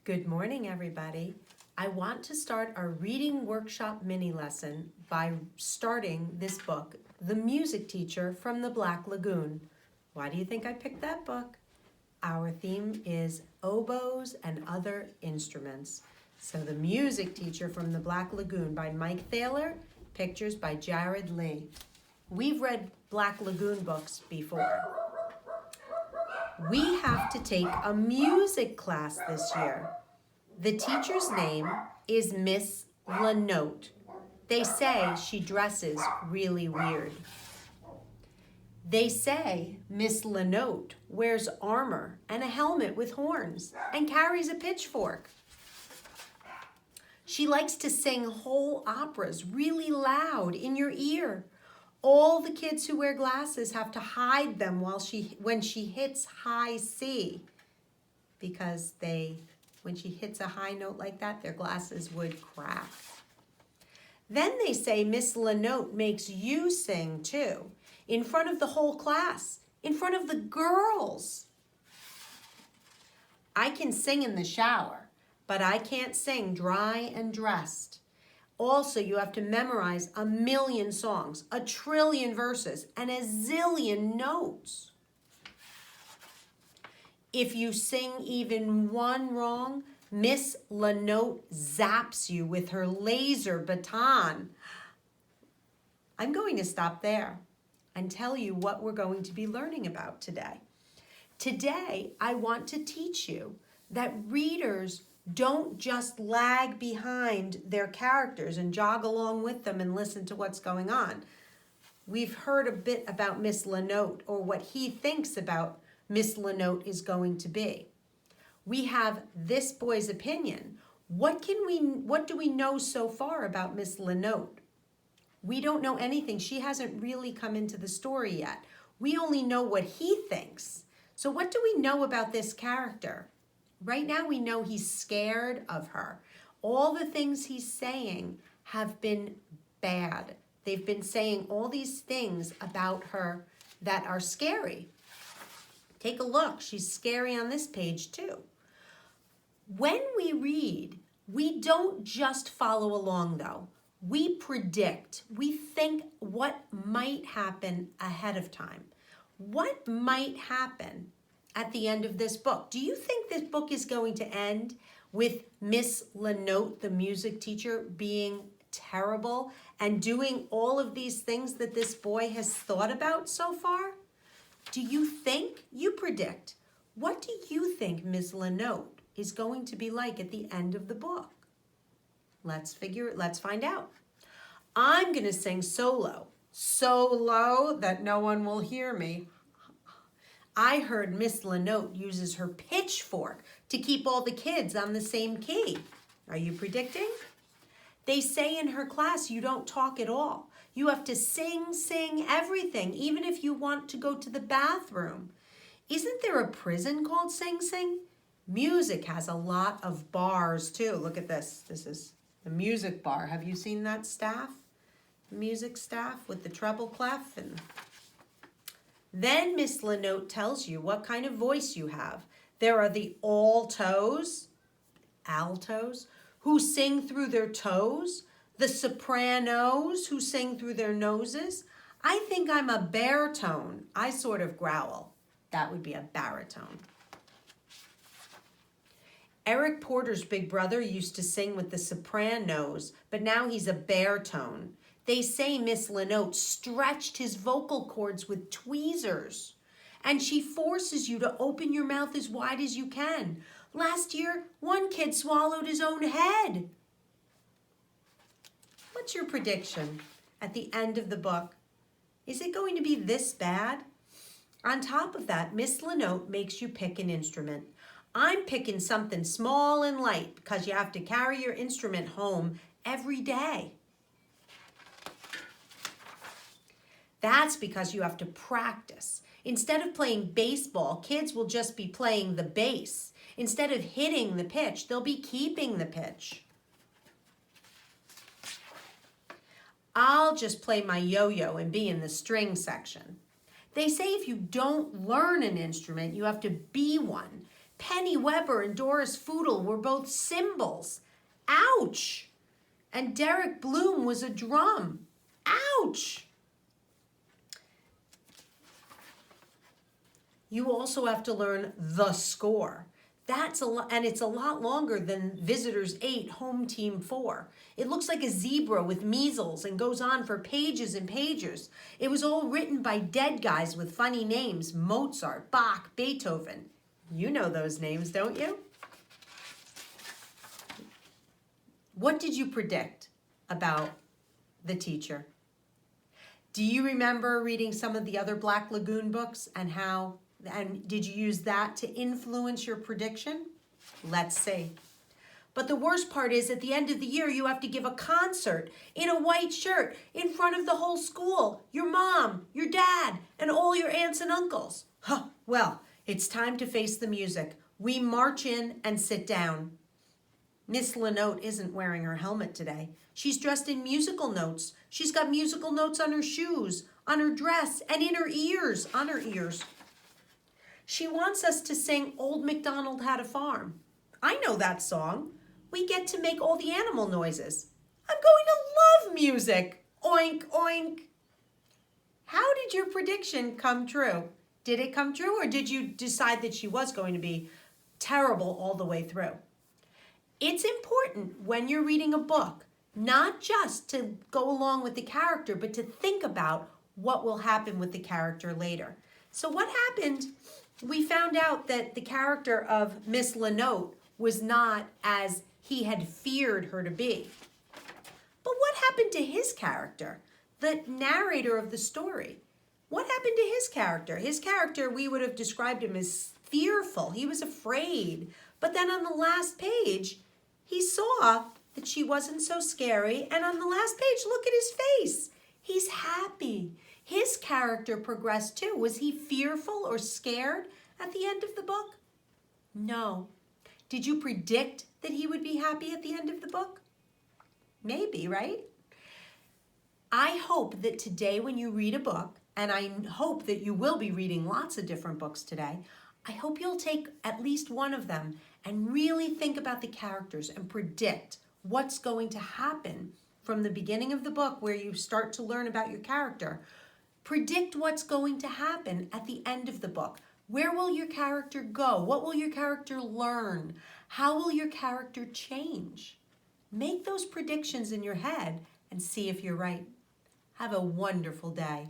Good morning, everybody. I want to start our reading workshop mini lesson by starting this book, The Music Teacher from the Black Lagoon. Why do you think I picked that book? Our theme is oboes and other instruments. So The Music Teacher from the Black Lagoon by Mike Thaler, pictures by Jared Lee. We've read Black Lagoon books before. We have to take a music class this year. The teacher's name is Miss Lanote. They say she dresses really weird. They say Miss Lanote wears armor and a helmet with horns and carries a pitchfork. She likes to sing whole operas really loud in your ear. All the kids who wear glasses have to hide them when she hits high C, because when she hits a high note like that, their glasses would crack. Then they say Miss Lanote makes you sing too, in front of the whole class, in front of the girls. I can sing in the shower, but I can't sing dry and dressed. Also, you have to memorize 1,000,000 songs, 1,000,000,000 verses, and 1,000,000,000 notes. If you sing even one wrong, Miss Lanote zaps you with her laser baton. I'm going to stop there and tell you what we're going to be learning about today. Today, I want to teach you that readers don't just lag behind their characters and jog along with them and listen to what's going on. We've heard a bit about Miss Lanote, or what he thinks about Miss Lanote is going to be. We have this boy's opinion. What do we know so far about Miss Lanote? We don't know anything. She hasn't really come into the story yet. We only know what he thinks. So what do we know about this character? Right now we know he's scared of her. All the things he's saying have been bad. They've been saying all these things about her that are scary. Take a look. She's scary on this page too. When we read, we don't just follow along though. We predict. We think what might happen ahead of time. What might happen at the end of this book? Do you think this book is going to end with Miss Lanote, the music teacher, being terrible and doing all of these things that this boy has thought about so far? Do you think? You predict. What do you think Miss Lanote is going to be like at the end of the book? Let's find out. I'm going to sing solo. So low that no one will hear me. I heard Miss Lanote uses her pitchfork to keep all the kids on the same key. Are you predicting? They say in her class you don't talk at all. You have to sing everything, even if you want to go to the bathroom. Isn't there a prison called Sing Sing? Music has a lot of bars too. Look at this. This is the music bar. Have you seen that staff? Music staff with the treble clef. And then Miss Lanote tells you what kind of voice you have. There are the altos, who sing through their toes, the sopranos who sing through their noses. I think I'm a baritone. I sort of growl. That would be a baritone. Eric Porter's big brother used to sing with the sopranos, but now he's a baritone. They say Miss Lanote stretched his vocal cords with tweezers, and she forces you to open your mouth as wide as you can. Last year, one kid swallowed his own head. What's your prediction at the end of the book? Is it going to be this bad? On top of that, Miss Lanote makes you pick an instrument. I'm picking something small and light because you have to carry your instrument home every day. That's because you have to practice. Instead of playing baseball, kids will just be playing the bass. Instead of hitting the pitch, they'll be keeping the pitch. I'll just play my yo-yo and be in the string section. They say if you don't learn an instrument, you have to be one. Penny Weber and Doris Foodle were both cymbals. Ouch! And Derek Bloom was a drum. Ouch! You also have to learn the score. That's a lot, and it's a lot longer than Visitors 8, Home Team 4. It looks like a zebra with measles and goes on for pages and pages. It was all written by dead guys with funny names: Mozart, Bach, Beethoven. You know those names, don't you? What did you predict about the teacher? Do you remember reading some of the other Black Lagoon books and did you use that to influence your prediction? Let's see. But the worst part is at the end of the year, you have to give a concert in a white shirt in front of the whole school, your mom, your dad, and all your aunts and uncles. Huh, well, it's time to face the music. We march in and sit down. Miss Lanote isn't wearing her helmet today. She's dressed in musical notes. She's got musical notes on her shoes, on her dress, and in her ears, on her ears. She wants us to sing Old MacDonald Had a Farm. I know that song. We get to make all the animal noises. I'm going to love music. Oink, oink. How did your prediction come true? Did it come true, or did you decide that she was going to be terrible all the way through? It's important when you're reading a book, not just to go along with the character, but to think about what will happen with the character later. So what happened? We found out that the character of Miss Lanote was not as he had feared her to be. But what happened to his character, the narrator of the story? What happened to his character? His character, we would have described him as fearful. He was afraid. But then on the last page, he saw that she wasn't so scary. And on the last page, look at his face. He's happy. His character progressed too. Was he fearful or scared at the end of the book? No. Did you predict that he would be happy at the end of the book? Maybe, right? I hope that today when you read a book, and I hope that you will be reading lots of different books today, I hope you'll take at least one of them and really think about the characters and predict what's going to happen from the beginning of the book where you start to learn about your character. Predict what's going to happen at the end of the book. Where will your character go? What will your character learn? How will your character change? Make those predictions in your head and see if you're right. Have a wonderful day.